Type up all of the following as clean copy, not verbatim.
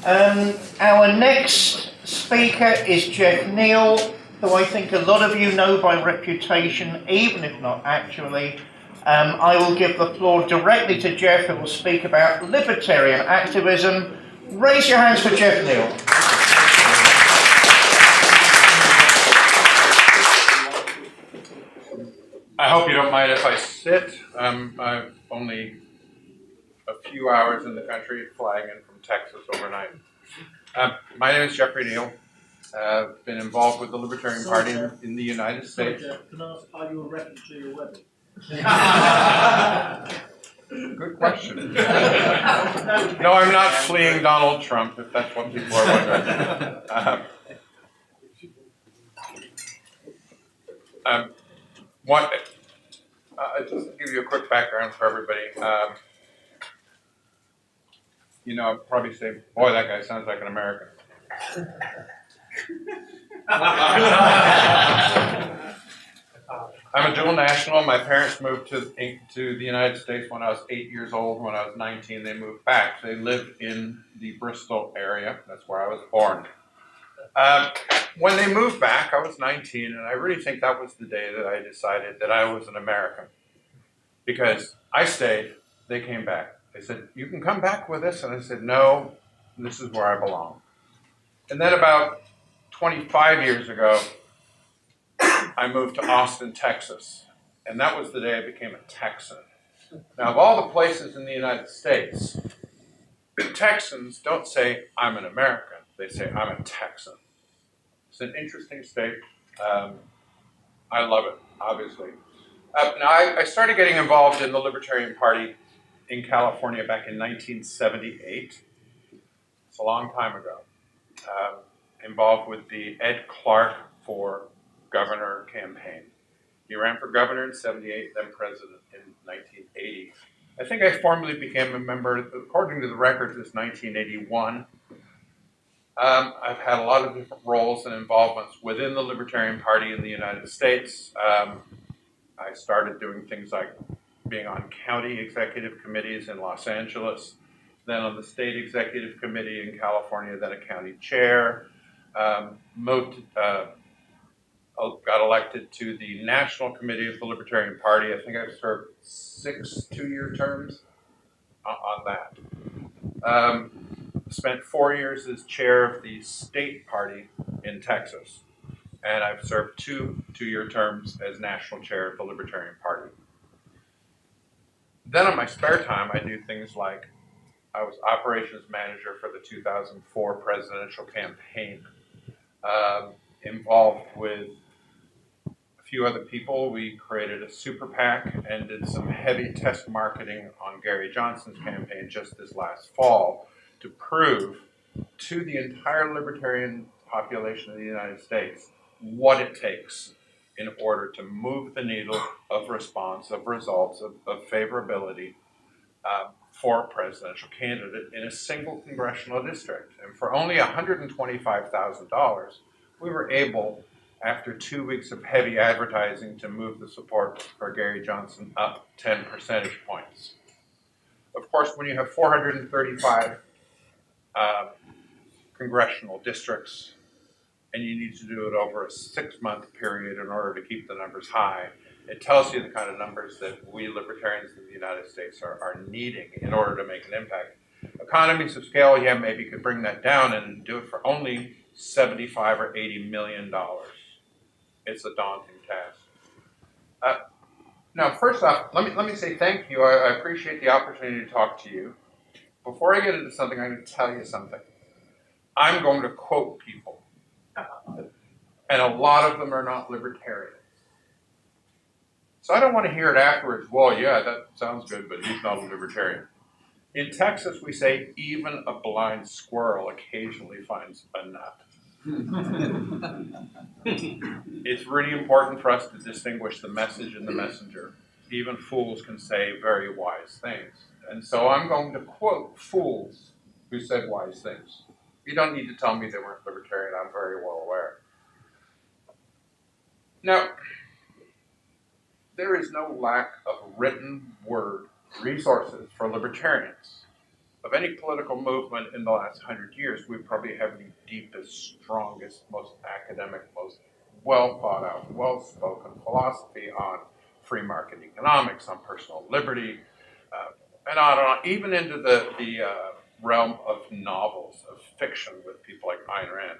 Our next speaker is Jeff Neale, who I think a lot of you know by reputation, even if not actually. I will give the floor directly to Jeff, who will speak about libertarian activism. Raise your hands for Jeff Neale. I hope you don't mind if I sit. I've only a few hours in the country, flying in from Texas overnight. My name is Geoffrey Neale. I've been involved with the Libertarian Party in the United States. Can I ask, are you a reference to your wedding? Good question. No, I'm not fleeing Donald Trump, if that's what people are wondering. Just to give you a quick background for everybody. I'll probably say, boy, that guy sounds like an American. I'm a dual national. My parents moved to the United States when I was 8 years old. When I was 19, they moved back. They lived in the Bristol area. That's where I was born. When they moved back, I was 19, and I really think that was the day that I decided that I was an American. Because I stayed, they came back. They said, you can come back with us. And I said, no, this is where I belong. And then about 25 years ago, I moved to Austin, Texas. And that was the day I became a Texan. Now, of all the places in the United States, Texans don't say, I'm an American. They say, I'm a Texan. It's an interesting state. I love it, obviously. Now, I started getting involved in the Libertarian Party in California back in 1978. It's a long time ago. Involved with the Ed Clark for governor campaign. He ran for governor in 78, then president in 1980. I think I formally became a member, according to the records, it's 1981. I've had a lot of different roles and involvements within the Libertarian Party in the United States. I started doing things like being on county executive committees in Los Angeles, then on the state executive committee in California, then a county chair. Got elected to the National Committee of the Libertarian Party. I think I've served 6 two-year terms on that. Spent 4 years as chair of the state party in Texas. And I've served 2 two-year terms as national chair of the Libertarian Party. Then on my spare time, I do things like I was operations manager for the 2004 presidential campaign. Involved with a few other people. We created a super PAC and did some heavy test marketing on Gary Johnson's campaign just this last fall to prove to the entire libertarian population of the United States what it takes in order to move the needle of response, of results, of favorability for a presidential candidate in a single congressional district. And for only $125,000, we were able, after 2 weeks of heavy advertising, to move the support for Gary Johnson up 10 percentage points. Of course, when you have 435 congressional districts, and you need to do it over a 6-month period in order to keep the numbers high, it tells you the kind of numbers that we libertarians in the United States are needing in order to make an impact. Economies of scale, yeah, maybe could bring that down and do it for only $75 or $80 million. It's a daunting task. Now, first off, let me say thank you. I appreciate the opportunity to talk to you. Before I get into something, I'm going to tell you something. I'm going to quote people. And a lot of them are not libertarians. So I don't want to hear it afterwards, well, yeah, that sounds good, but he's not a libertarian. In Texas, we say even a blind squirrel occasionally finds a nut. It's really important for us to distinguish the message and the messenger. Even fools can say very wise things. And so I'm going to quote fools who said wise things. You don't need to tell me they weren't libertarian. I'm very well aware. Now, there is no lack of written word resources for libertarians. of any political movement in the last 100 years, we probably have the deepest, strongest, most academic, most well thought out, well spoken philosophy on free market economics, on personal liberty, and on and on, even into the realm of novels, of fiction with people like Ayn Rand,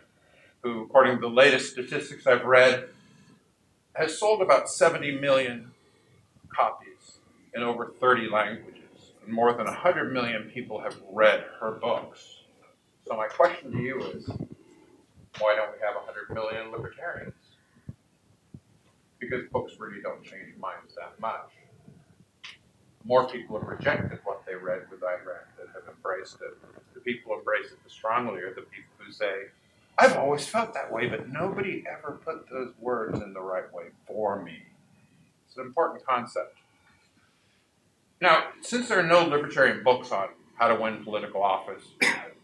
who, according to the latest statistics I've read, has sold about 70 million copies in over 30 languages. And more than 100 million people have read her books. So my question to you is, why don't we have 100 million libertarians? Because books really don't change minds that much. More people have rejected what they read with Ayn Rand than have embraced it. The people who embrace it the strongly are the people who say, I've always felt that way, but nobody ever put those words in the right way for me. It's an important concept. Now, since there are no libertarian books on how to win political office,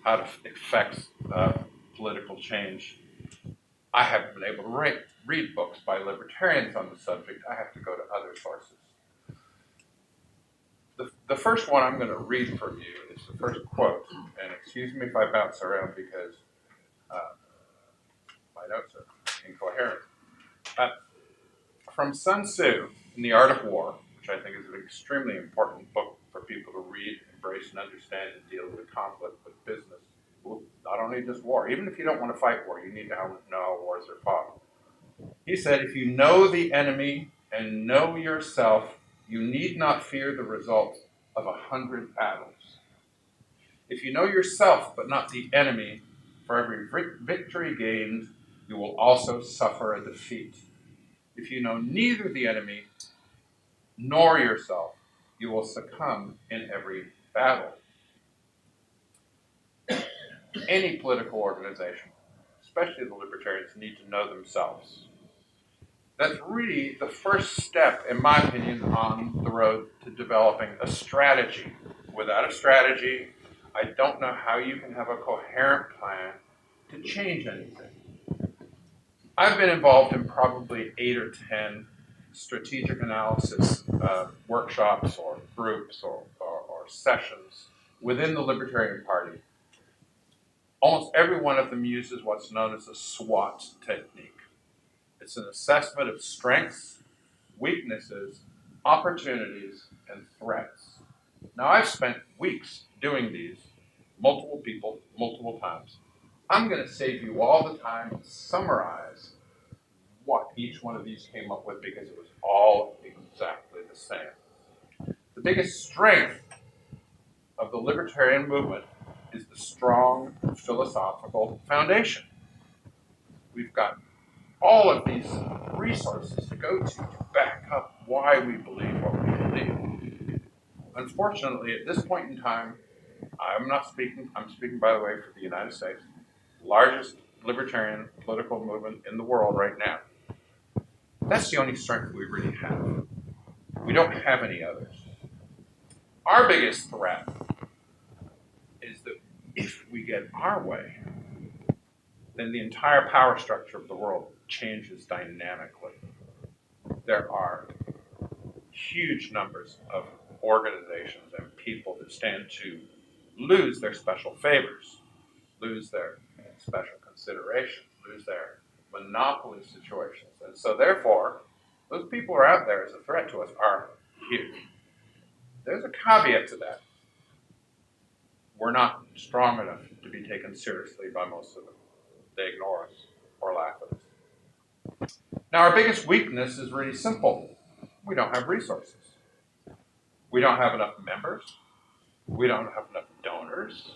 how to effect political change, I haven't been able to read books by libertarians on the subject. I have to go to other sources. The first one I'm going to read from you is the first quote, and excuse me if I bounce around because my notes are incoherent. From Sun Tzu in The Art of War, which I think is an extremely important book for people to read, embrace, and understand and deal with conflict with business. Not only just war. Even if you don't want to fight war, you need to know how wars are fought. He said, if you know the enemy and know yourself, you need not fear the result of 100 battles. If you know yourself but not the enemy, for every victory gained, you will also suffer a defeat. If you know neither the enemy nor yourself, you will succumb in every battle. Any political organization, especially the libertarians, need to know themselves. That's really the first step, in my opinion, on the road to developing a strategy. Without a strategy, I don't know how you can have a coherent plan to change anything. I've been involved in probably 8 or 10 strategic analysis workshops or groups or sessions within the Libertarian Party. Almost every one of them uses what's known as a SWOT technique. It's an assessment of strengths, weaknesses, opportunities, and threats. Now, I've spent weeks doing these, multiple people, multiple times. I'm going to save you all the time to summarize what each one of these came up with because it was all exactly the same. The biggest strength of the libertarian movement is the strong philosophical foundation. We've got all of these resources to go to back up why we believe what we believe. Unfortunately, at this point in time, I'm speaking, by the way, for the United States, largest libertarian political movement in the world right now. That's the only strength we really have. We don't have any others. Our biggest threat is that if we get our way, then the entire power structure of the world changes dynamically. There are huge numbers of organizations and people that stand to lose their special favors, lose their special consideration, lose their monopoly situations. And so therefore, those people who are out there as a threat to us are huge. There's a caveat to that. We're not strong enough to be taken seriously by most of them. They ignore us or laugh at us. Now, our biggest weakness is really simple. We don't have resources. We don't have enough members. We don't have enough donors.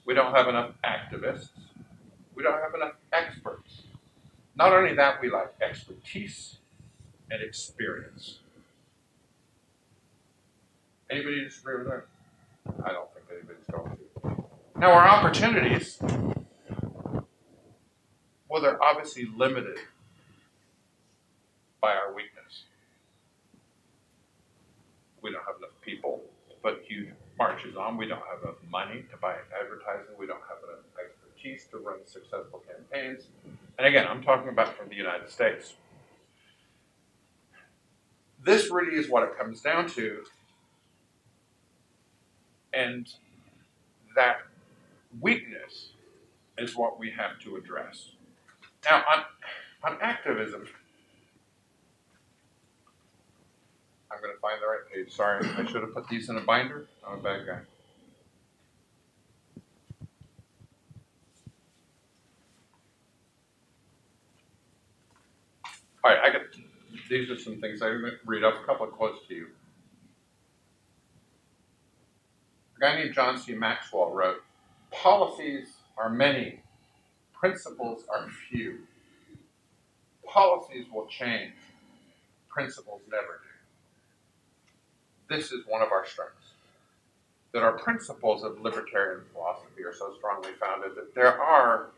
We don't have enough activists. We don't have enough experts. Not only that, we lack expertise and experience. Anybody disagree with that? I don't think anybody's going to. Now, our opportunities, well, they're obviously limited by our weakness. We don't have enough people to put huge marches on. We don't have enough money to buy advertising. We don't have enough expertise to run successful campaigns. And again, I'm talking about from the United States. This really is what it comes down to. And that weakness is what we have to address. Now, on activism, I'm going to find the right page. Sorry, I should have put these in a binder. I'm a bad guy. All right, these are some things I'm going to read off a couple of quotes to you. A guy named John C. Maxwell wrote, "Policies are many, principles are few. Policies will change, principles never do." This is one of our strengths, that our principles of libertarian philosophy are so strongly founded that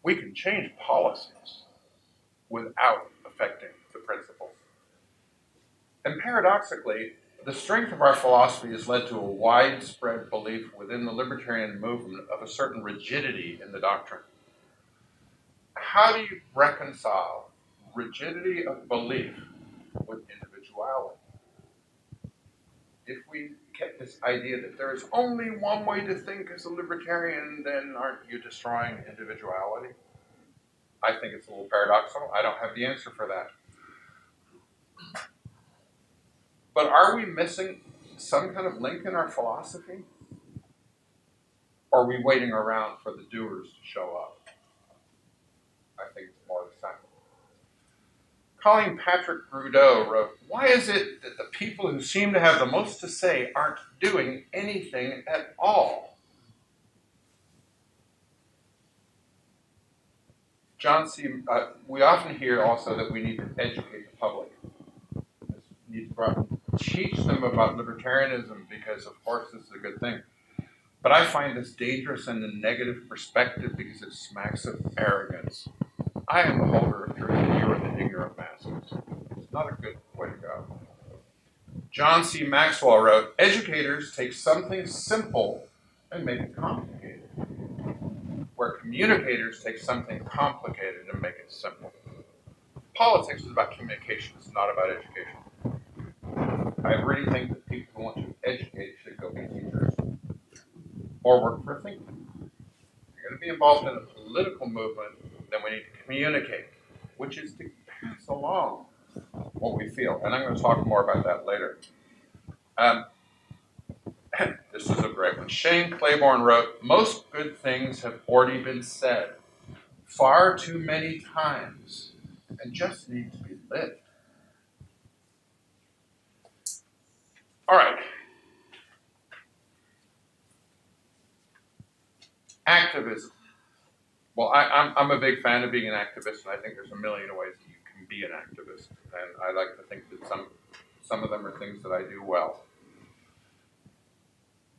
we can change policies without affecting the principles. And paradoxically, the strength of our philosophy has led to a widespread belief within the libertarian movement of a certain rigidity in the doctrine. How do you reconcile rigidity of belief with individuality? If we get this idea that there is only one way to think as a libertarian, then aren't you destroying individuality? I think it's a little paradoxical. I don't have the answer for that. But are we missing some kind of link in our philosophy? Or are we waiting around for the doers to show up? I think it's more the same. Colleen Patrick Grudeau wrote, "Why is it that the people who seem to have the most to say aren't doing anything at all?" John C. We often hear also that we need to educate the public. We need to teach them about libertarianism because, of course, this is a good thing. But I find this dangerous in the negative perspective because it smacks of arrogance. I am the holder of truth and you are the ignorant masses. It's not a good way to go. John C. Maxwell wrote, "Educators take something simple and make it complicated, where communicators take something complicated and make it simple." Politics is about communication, it's not about education. I really think that people who want to educate should go be teachers or work for a think tank. If you're going to be involved in a political movement, then we need to communicate, which is to pass along what we feel. And I'm going to talk more about that later. This is a great one. Shane Claiborne wrote, "Most good things have already been said far too many times and just need to be lived." All right. Activism. Well, I'm a big fan of being an activist, and I think there's a million ways that you can be an activist. And I like to think that some of them are things that I do well.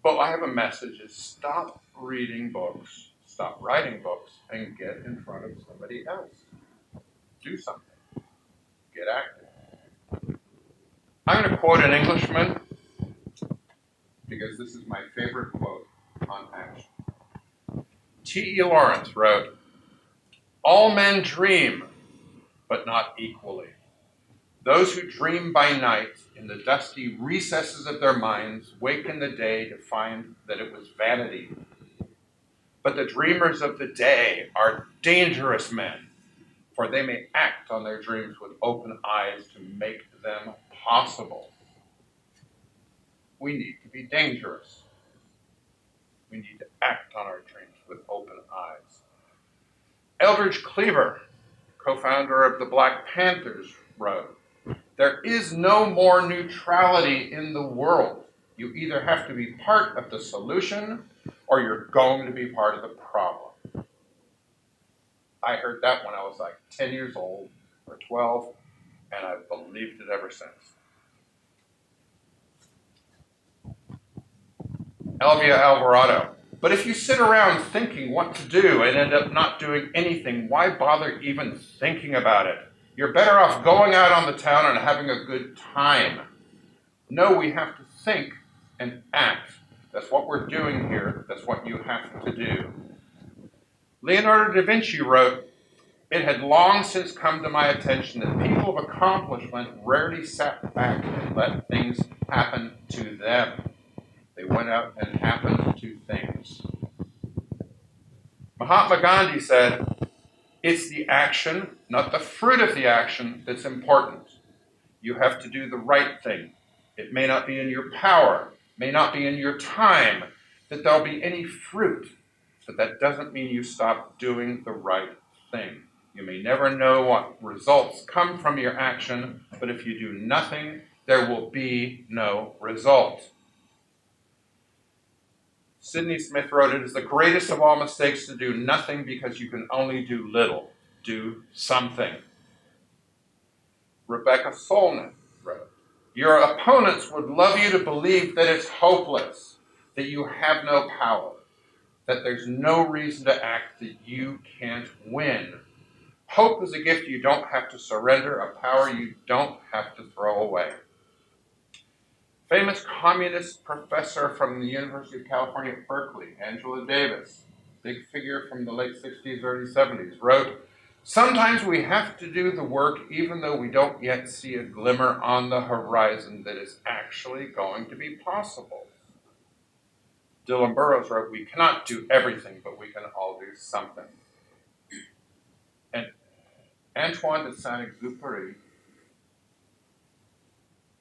But I have a message: is stop reading books, stop writing books, and get in front of somebody else. Do something. Get active. I'm going to quote an Englishman because this is my favorite quote on action. T.E. Lawrence wrote, "All men dream, but not equally. Those who dream by night in the dusty recesses of their minds wake in the day to find that it was vanity. But the dreamers of the day are dangerous men, for they may act on their dreams with open eyes to make them possible." We need to be dangerous. We need to act on our dreams with open eyes. Eldridge Cleaver, co-founder of the Black Panthers, wrote, "There is no more neutrality in the world. You either have to be part of the solution or you're going to be part of the problem." I heard that when I was like 10 years old or 12, and I've believed it ever since. Elvia Alvarado, "But if you sit around thinking what to do and end up not doing anything, why bother even thinking about it? You're better off going out on the town and having a good time." No, we have to think and act. That's what we're doing here. That's what you have to do. Leonardo da Vinci wrote, "It had long since come to my attention that people of accomplishment rarely sat back and let things happen to them. They went out and happened two things. Mahatma Gandhi said, it's the action, not the fruit of the action, that's important. You have to do the right thing. It may not be in your power, may not be in your time, that there'll be any fruit, but that doesn't mean you stop doing the right thing. You may never know what results come from your action, but if you do nothing, there will be no result. Sidney Smith wrote, it is the greatest of all mistakes to do nothing because you can only do little. Do something. Rebecca Solnit wrote, your opponents would love you to believe that it's hopeless, that you have no power, that there's no reason to act, that you can't win. Hope is a gift you don't have to surrender, a power you don't have to throw away. Famous communist professor from the University of California at Berkeley, Angela Davis, big figure from the late 60s, early 70s, wrote, sometimes we have to do the work even though we don't yet see a glimmer on the horizon that is actually going to be possible. Dylan Burroughs wrote, we cannot do everything, but we can all do something. And Antoine de Saint-Exupéry,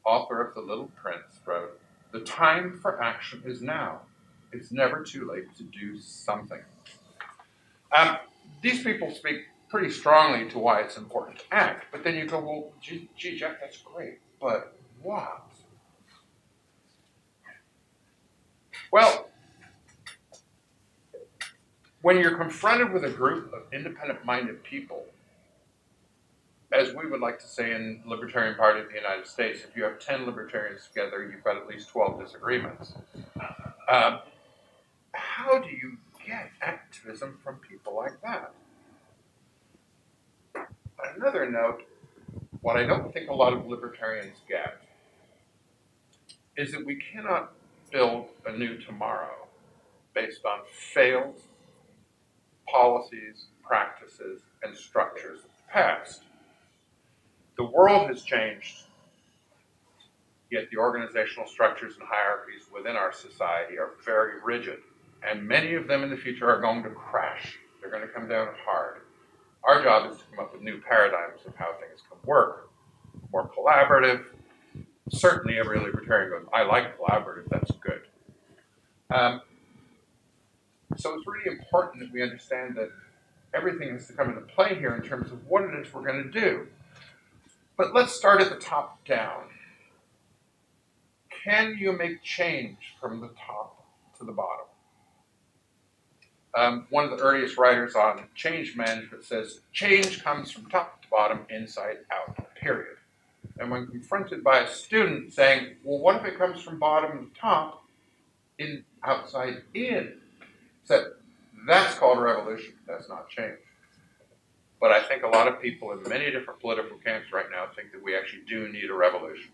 author of The Little Prince, wrote, the time for action is now. It's never too late to do something. These people speak pretty strongly to why it's important to act, but then you go, well, gee, Jeff, that's great, but what? Well, when you're confronted with a group of independent-minded people, as we would like to say in the Libertarian Party of the United States, if you have 10 libertarians together, you've got at least 12 disagreements. How do you get activism from people like that? On another note, what I don't think a lot of libertarians get is that we cannot build a new tomorrow based on failed policies, practices, and structures of the past. The world has changed, yet the organizational structures and hierarchies within our society are very rigid, and many of them in the future are going to crash. They're going to come down hard. Our job is to come up with new paradigms of how things can work, more collaborative. Certainly every libertarian goes, I like collaborative, that's good. So it's really important that we understand that everything has to come into play here in terms of what it is we're going to do. But let's start at the top down. Can you make change from the top to the bottom? One of the earliest writers on change management says, change comes from top to bottom, inside out, period. And when confronted by a student saying, well, what if it comes from bottom to top, outside in? Said, that's called revolution, that's not change. But I think a lot of people in many different political camps right now think that we actually do need a revolution.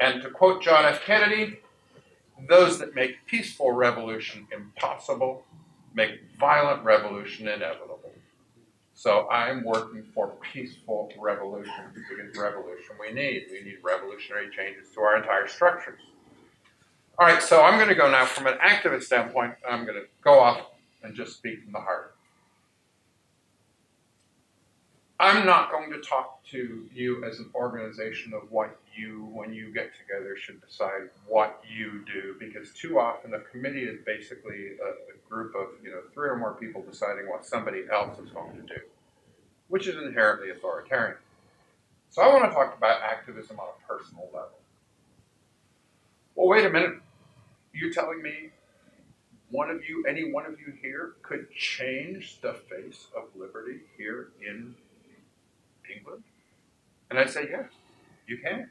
And to quote John F. Kennedy, those that make peaceful revolution impossible make violent revolution inevitable. So I'm working for peaceful revolution because revolution we need. We need revolutionary changes to our entire structures. All right, so I'm going to go now from an activist standpoint. I'm going to go off and just speak from the heart. I'm not going to talk to you as an organization of what you, when you get together, should decide what you do, because too often a committee is basically a group of 3 or more people deciding what somebody else is going to do, which is inherently authoritarian. So I want to talk about activism on a personal level. Well, wait a minute. You're telling me any one of you here could change the face of liberty here in England? And I'd say, yes, you can.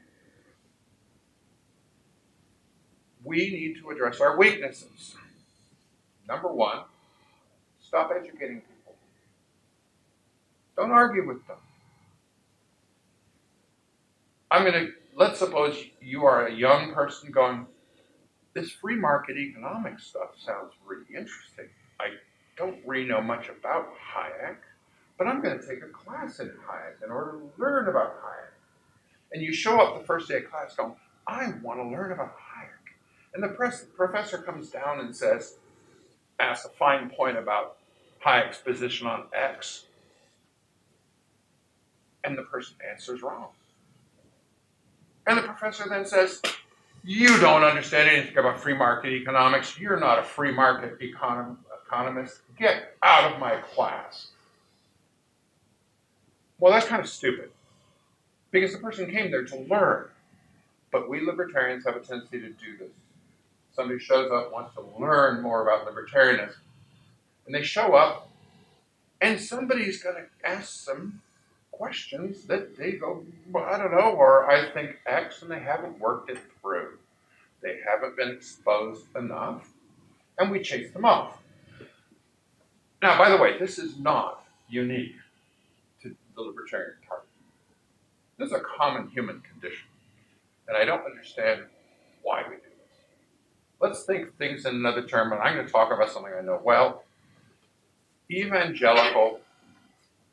We need to address our weaknesses. Number 1, stop educating people. Don't argue with them. Let's suppose you are a young person going, this free market economics stuff sounds really interesting. I don't really know much about Hayek, but I'm going to take a class in Hayek in order to learn about Hayek. And you show up the first day of class going, I want to learn about Hayek. And the professor comes down and says, asks a fine point about Hayek's position on X, and the person answers wrong. And the professor then says, you don't understand anything about free market economics. You're not a free market economist. Get out of my class. Well, that's kind of stupid, because the person came there to learn. But we libertarians have a tendency to do this. Somebody shows up, wants to learn more about libertarianism, and they show up, and somebody's going to ask them questions that they go, well, I don't know, or I think X, and they haven't worked it through. They haven't been exposed enough, and we chase them off. Now, by the way, this is not unique to the Libertarian Party. This is a common human condition, and I don't understand why we do this. Let's think things in another term, and I'm going to talk about something I know well. Evangelical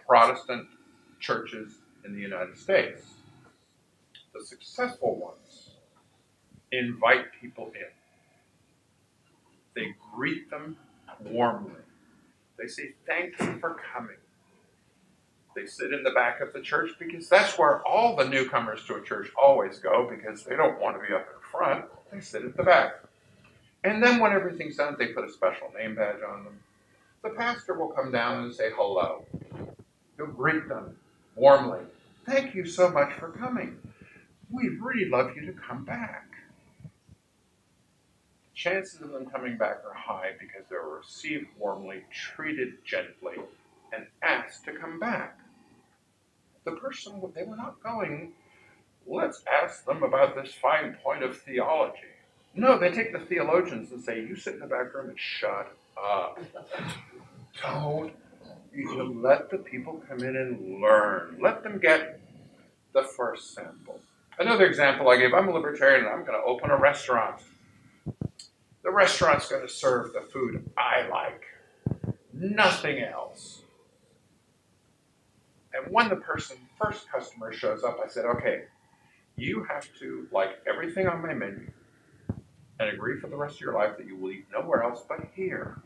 Protestant churches in the United States, the successful ones, invite people in. They greet them warmly. They say, thank you for coming. They sit in the back of the church because that's where all the newcomers to a church always go, because they don't want to be up in front. They sit at the back. And then when everything's done, they put a special name badge on them. The pastor will come down and say hello. He'll greet them warmly. Thank you so much for coming. We'd really love you to come back. Chances of them coming back are high because they were received warmly, treated gently, and asked to come back. The person, they were not going, let's ask them about this fine point of theology. No, they take the theologians and say, you sit in the back room and shut up. Don't. You let the people come in and learn. Let them get the first sample. Another example I gave, I'm a libertarian and I'm going to open a restaurant. The restaurant's going to serve the food I like, nothing else. And when the first customer shows up, I said, okay, you have to like everything on my menu and agree for the rest of your life that you will eat nowhere else but here.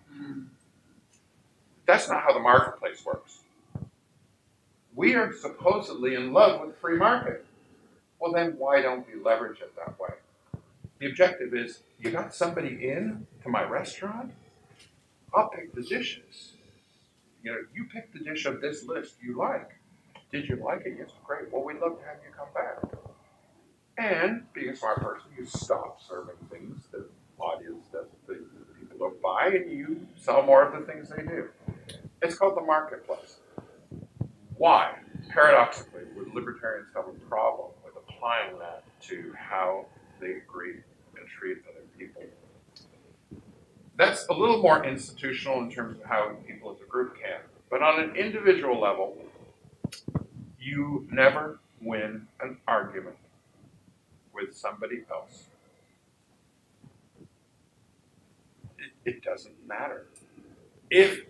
That's not how the marketplace works. We are supposedly in love with the free market. Well, then why don't we leverage it that way? The objective is, you got somebody in to my restaurant? I'll pick the dishes. You pick the dish of this list you like. Did you like it? Yes, great. Well, we'd love to have you come back. And being a smart person, you stop serving things the audience doesn't, the people don't buy, and you sell more of the things they do. It's called the marketplace. Why? Paradoxically, would libertarians have a problem with applying that to how they greet and treat other people? That's a little more institutional in terms of how people as a group can. But on an individual level, you never win an argument with somebody else. It doesn't matter. If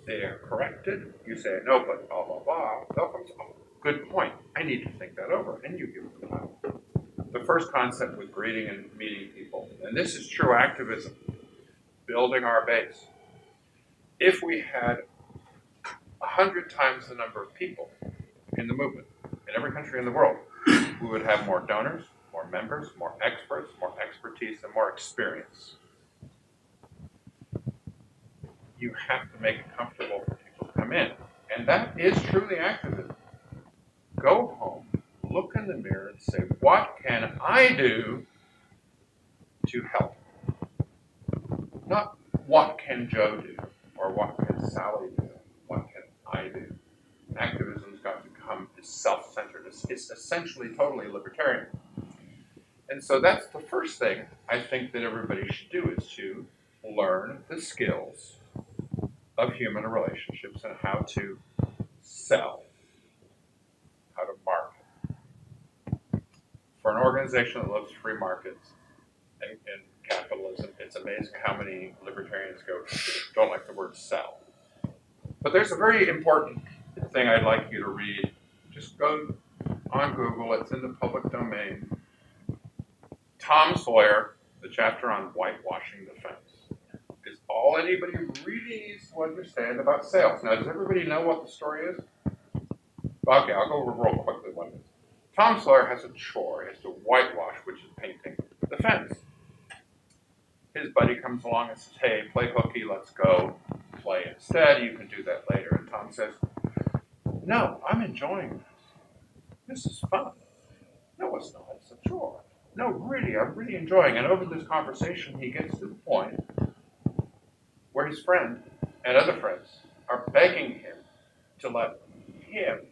they are corrected, you say, no, but blah, blah, blah. They'll come to, oh, good point. I need to think that over. And you give them time. The first concept was greeting and meeting people. And this is true activism, building our base. If we had 100 times the number of people in the movement, in every country in the world, we would have more donors, more members, more experts, more expertise, and more experience. You have to make it comfortable for people to come in. And that is truly activism. Go home, look in the mirror and say, what can I do to help? Not what can Joe do, or what can Sally do, what can I do? Activism's got to become self-centered. It's essentially totally libertarian. And so that's the first thing I think that everybody should do, is to learn the skills of human relationships and how to sell, how to market. For an organization that loves free markets and capitalism, it's amazing how many libertarians don't like the word sell. But there's a very important thing I'd like you to read. Just go on Google, it's in the public domain. Tom Sawyer, the chapter on whitewashing the fence, is all anybody really needs to understand about sales. Now, does everybody know what the story is? Okay, I'll go over real quickly what it is. Tom Sawyer has a chore. He has to whitewash, which is painting the fence. His buddy comes along and says, hey, play hooky, let's go play instead. You can do that later. And Tom says, no, I'm enjoying this. This is fun. No, it's not. It's a chore. No, really, I'm really enjoying it. And over this conversation, he gets to the point where his friend and other friends are begging him to let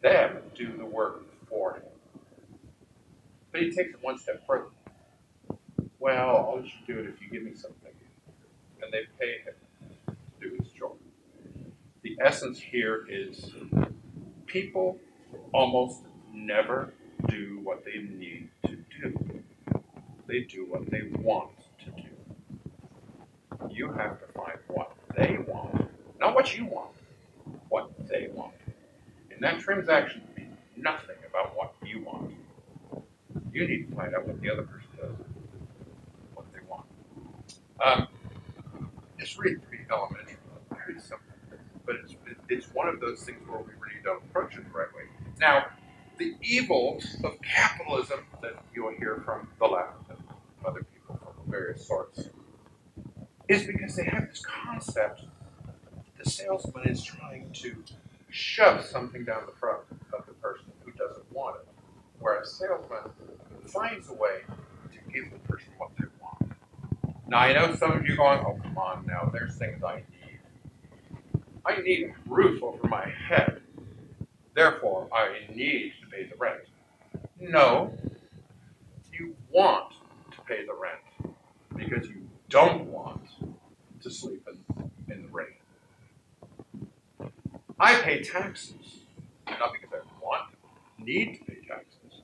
them do the work for him. But he takes it one step further. Well, I'll let you do it if you give me something. And they pay him to do his job. The essence here is people almost never do what they need to do. They do what they want to do. You have to find what they want, not what you want, what they want. And that transaction means nothing about what you want. You need to find out what the other person does, what they want. It's really pretty elementary, pretty simple, but it's one of those things where we really don't approach it the right way. Now, the evils of capitalism that you'll hear from the left and other people from various sorts is because they have this concept that the salesman is trying to shove something down the throat of the person who doesn't want it, whereas a salesman finds a way to give the person what they want. Now, I know some of you going, oh, come on now, there's things I need. I need a roof over my head. Therefore, I need to pay the rent. No, you want to pay the rent because you don't want to sleep in the rain. I pay taxes, not because I need to pay taxes,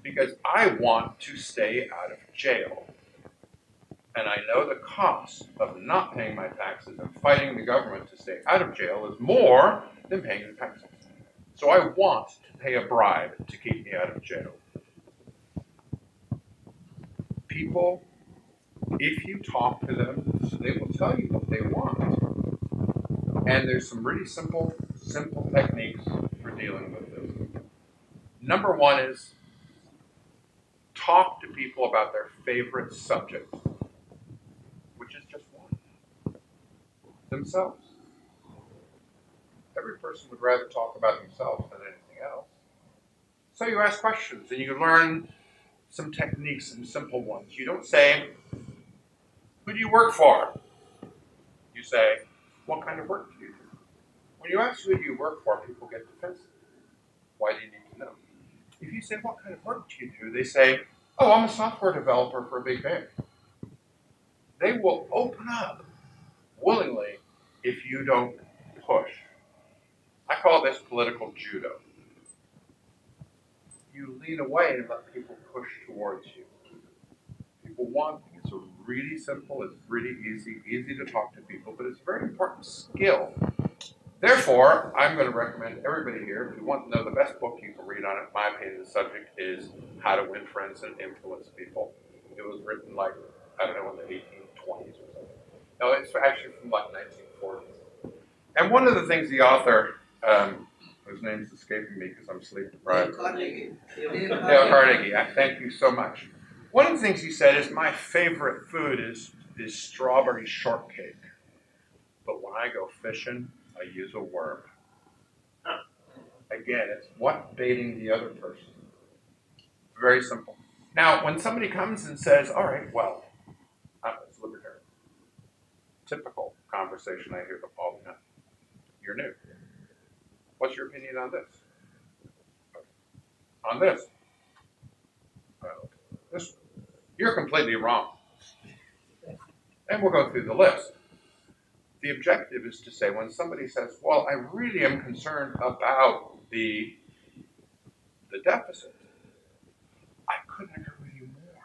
because I want to stay out of jail. And I know the cost of not paying my taxes and fighting the government to stay out of jail is more than paying the taxes. So I want to pay a bribe to keep me out of jail. People, if you talk to them, they will tell you what they want. And there's some really simple techniques for dealing with this. Number one is talk to people about their favorite subject, which is just one, themselves. Every person would rather talk about themselves than anything else. So you ask questions and you learn some techniques and simple ones. You don't say, who do you work for? You say, what kind of work do you do? When you ask who do you work for, people get defensive. Why do you need to know? If you say, what kind of work do you do? They say, oh, I'm a software developer for a big bank. They will open up willingly if you don't push. I call this political judo. You lean away and let people push towards you. People want things. It's really simple, it's really easy to talk to people, but it's a very important skill. Therefore, I'm going to recommend everybody here, if you want to know the best book you can read on it, in my opinion, the subject is How to Win Friends and Influence People. It was written like, I don't know, in the 1820s or something. No, it's actually from like 1940s. And one of the things the author, whose name is escaping me because I'm sleep deprived. Dale Carnegie. Thank you so much. One of the things he said is my favorite food is strawberry shortcake. But when I go fishing, I use a worm. Again, it's what baiting the other person. Very simple. Now, when somebody comes and says, all right, well, it's libertarian. Typical conversation I hear all the time. You're new. What's your opinion on this? On this? This. You're completely wrong. And we'll go through the list. The objective is to say, when somebody says, well, I really am concerned about the deficit, I couldn't agree with you more.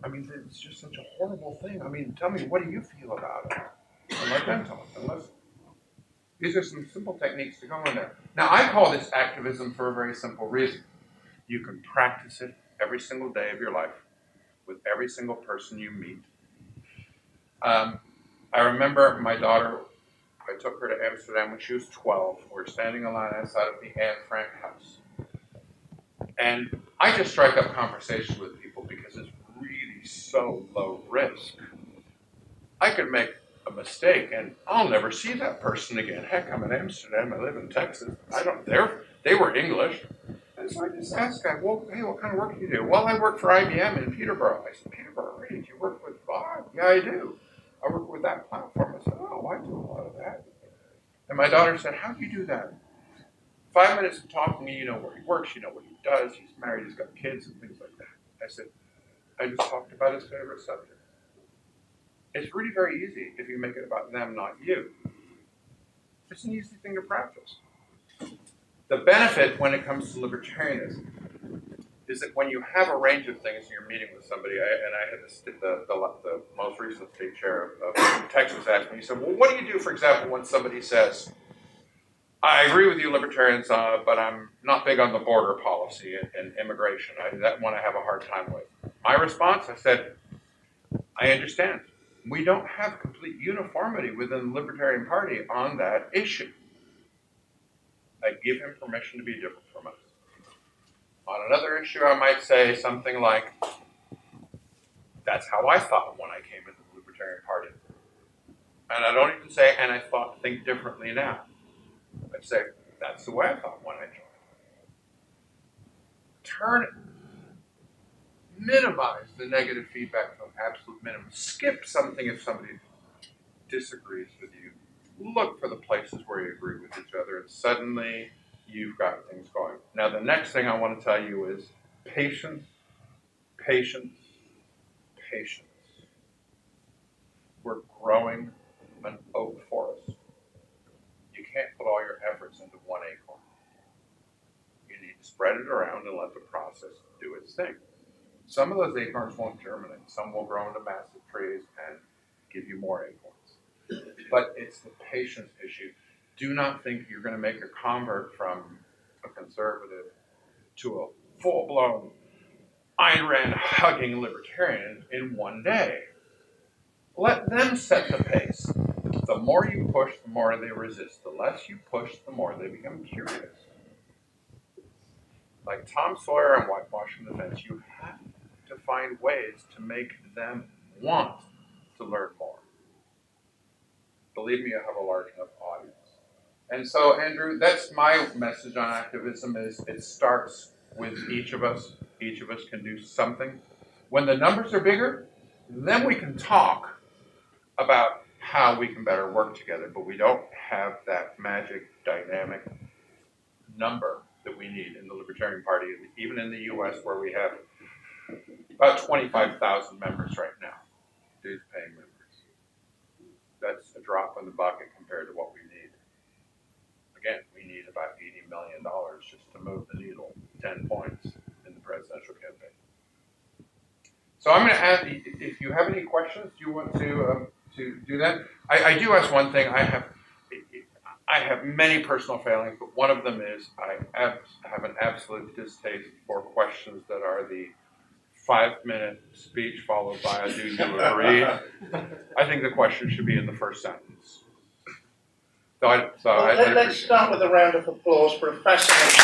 I mean, it's just such a horrible thing. I mean, tell me, what do you feel about it? And let them talk and listen. These are some simple techniques to go in there. Now, I call this activism for a very simple reason. You can practice it every single day of your life with every single person you meet I remember my daughter, I took her to Amsterdam when she was 12. We were standing in line outside of the Anne Frank house. And I just strike up conversations with people because it's really so low risk. I could make a mistake and I'll never see that person again. Heck, I'm in Amsterdam, I live in Texas. They were English. And so I just asked them, well, hey, what kind of work do you do? Well, I work for IBM in Peterborough. I said, Peterborough, really? Do you work with Bob? Yeah, I do. I work with that platform. I said, oh, I do a lot of that. And my daughter said, how do you do that? 5 minutes of talking to me, you know where he works, you know what he does, he's married, he's got kids and things like that. I said, I just talked about his favorite subject. It's really very easy if you make it about them, not you. It's an easy thing to practice. The benefit when it comes to libertarianism is that when you have a range of things and you're meeting with somebody, I had the most recent state chair of Texas asked me, he said, well, what do you do, for example, when somebody says, I agree with you libertarians, but I'm not big on the border policy and immigration. That one I have a hard time with. My response, I said, I understand. We don't have complete uniformity within the Libertarian Party on that issue. I give him permission to be different from us. On another issue, I might say something like, that's how I thought when I came into the Libertarian Party. And I don't even say, and I think differently now. I'd say, that's the way I thought when I joined. Minimize the negative feedback to an absolute minimum. Skip something if somebody disagrees with you. Look for the places where you agree with each other, and suddenly you've got things going. Now, the next thing I want to tell you is patience, patience, patience. We're growing an oak forest. You can't put all your efforts into one acorn. You need to spread it around and let the process do its thing. Some of those acorns won't germinate. Some will grow into massive trees and give you more acorns. But it's the patience issue. Do not think you're going to make a convert from a conservative to a full-blown Ayn Rand hugging libertarian in one day. Let them set the pace. The more you push, the more they resist. The less you push, the more they become curious. Like Tom Sawyer and whitewashing the fence, you have to find ways to make them want to learn more. Believe me, I have a large enough audience. And so, Andrew, that's my message on activism is it starts with each of us. Each of us can do something. When the numbers are bigger, then we can talk about how we can better work together, but we don't have that magic dynamic number that we need in the Libertarian Party, even in the US where we have about 25,000 members right now, dues-paying members. That's a drop in the bucket compared to what we need. Again, we need about $80 million just to move the needle 10 points in the presidential campaign. So I'm going to ask, if you have any questions, do you want to do that? I do ask one thing. I have many personal failings, but one of them is I have an absolute distaste for questions that are the 5-minute speech followed by a do you agree? I think the question should be in the first sentence. Let's start with a round of applause for a fascinating